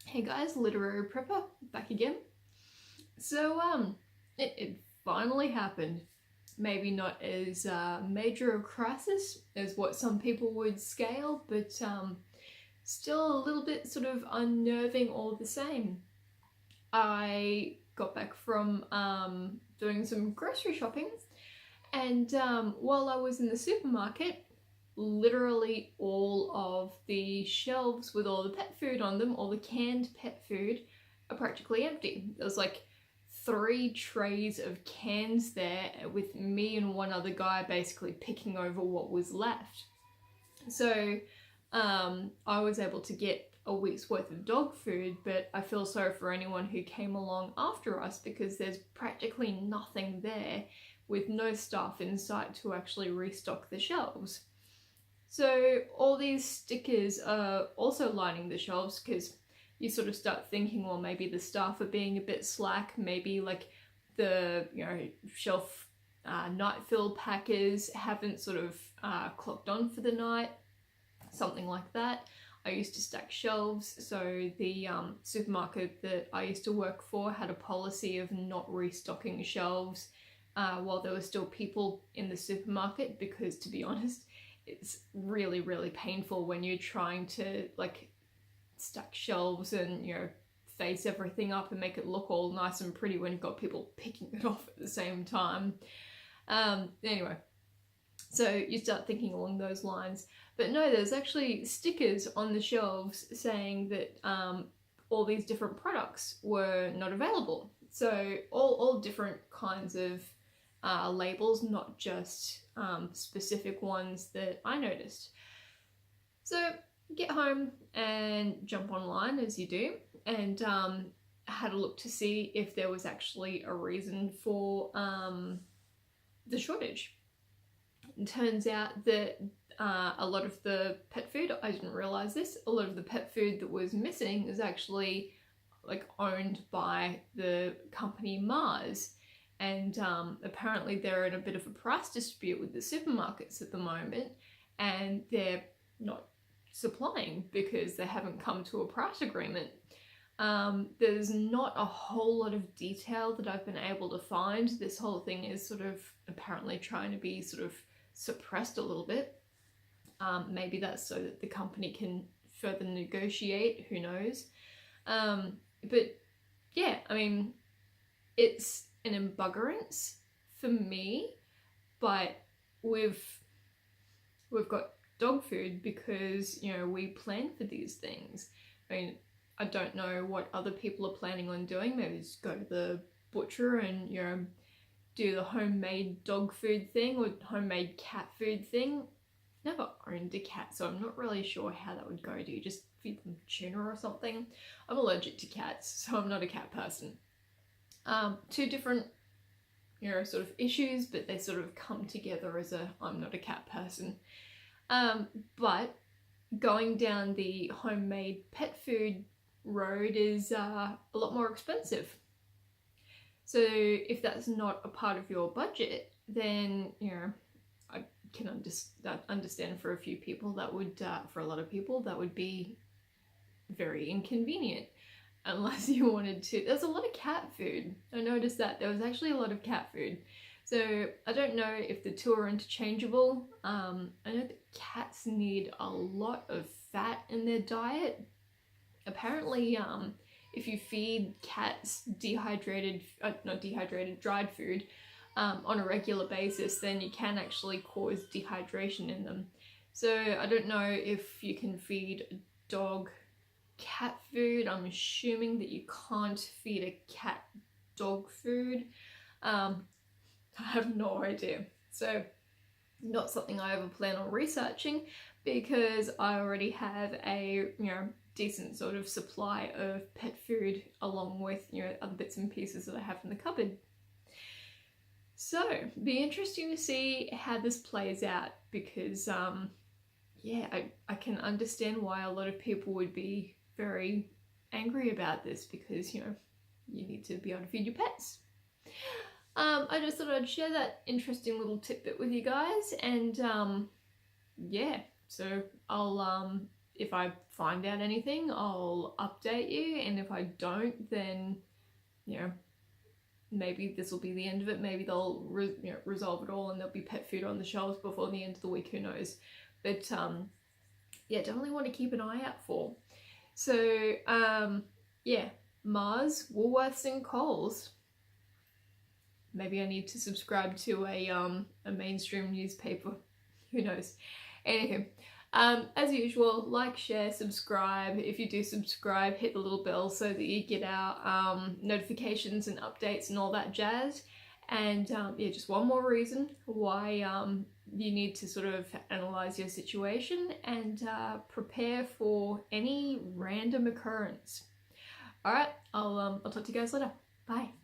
Hey guys, Literary Prepper, back again. So, it finally happened. Maybe not as major a crisis as what some people would scale, but still a little bit sort of unnerving all the same. I got back from doing some grocery shopping, and while I was in the supermarket, literally all of the shelves with all the pet food on them, all the canned pet food, are practically empty. There was like 3 trays of cans there with me and one other guy basically picking over what was left. So I was able to get a week's worth of dog food, but I feel sorry for anyone who came along after us because there's practically nothing there with no staff in sight to actually restock the shelves. So all these stickers are also lining the shelves because you sort of start thinking, well, maybe the staff are being a bit slack, maybe like the shelf night fill packers haven't sort of clocked on for the night, something like that. I used to stack shelves, so the supermarket that I used to work for had a policy of not restocking shelves while there were still people in the supermarket, because to be honest, it's really, really painful when you're trying to like stack shelves and face everything up and make it look all nice and pretty when you've got people picking it off at the same time. Anyway, so you start thinking along those lines. But no, there's actually stickers on the shelves saying that all these different products were not available. So all different kinds of labels, not just specific ones that I noticed. So get home and jump online as you do, and had a look to see if there was actually a reason for the shortage. It turns out that a lot of the pet food, I didn't realize this, a lot of the pet food that was missing is actually like owned by the company Mars. And apparently they're in a bit of a price dispute with the supermarkets at the moment, and they're not supplying because they haven't come to a price agreement. There's not a whole lot of detail that I've been able to find. This whole thing is sort of apparently trying to be sort of suppressed a little bit. Maybe that's so that the company can further negotiate, who knows. But yeah, I mean, it's an embuggerance for me, but we've got dog food because we plan for these things. I mean, I don't know what other people are planning on doing. Maybe just go to the butcher and do the homemade dog food thing or homemade cat food thing. Never owned a cat, so I'm not really sure how that would go. Do you just feed them tuna or something? I'm allergic to cats, so I'm not a cat person. 2 different sort of issues, but they sort of come together as I'm not a cat person. But going down the homemade pet food road is a lot more expensive. So if that's not a part of your budget, then I can understand for a few people that would, for a lot of people, that would be very inconvenient. Unless you wanted to. There's a lot of cat food. I noticed that there was actually a lot of cat food. So I don't know if the 2 are interchangeable. I know that cats need a lot of fat in their diet. Apparently, if you feed cats dried food on a regular basis, then you can actually cause dehydration in them. So I don't know if you can feed a dog cat food. I'm assuming that you can't feed a cat dog food. I have no idea. So not something I ever plan on researching, because I already have a decent sort of supply of pet food along with other bits and pieces that I have in the cupboard. So be interesting to see how this plays out, because I can understand why a lot of people would be very angry about this, because you need to be able to feed your pets. I just thought I'd share that interesting little tidbit with you guys, and so I'll if I find out anything, I'll update you, and if I don't, then, you know, maybe this will be the end of it. Maybe they'll resolve it all and there'll be pet food on the shelves before the end of the week, who knows. But yeah, definitely want to keep an eye out for. So yeah, Mars, Woolworths and Coles. Maybe I need to subscribe to a mainstream newspaper, who knows. Anywho, as usual, like, share, subscribe. If you do subscribe, hit the little bell so that you get our notifications and updates and all that jazz. And yeah, just one more reason why you need to sort of analyze your situation and prepare for any random occurrence. All right, I'll talk to you guys later. Bye.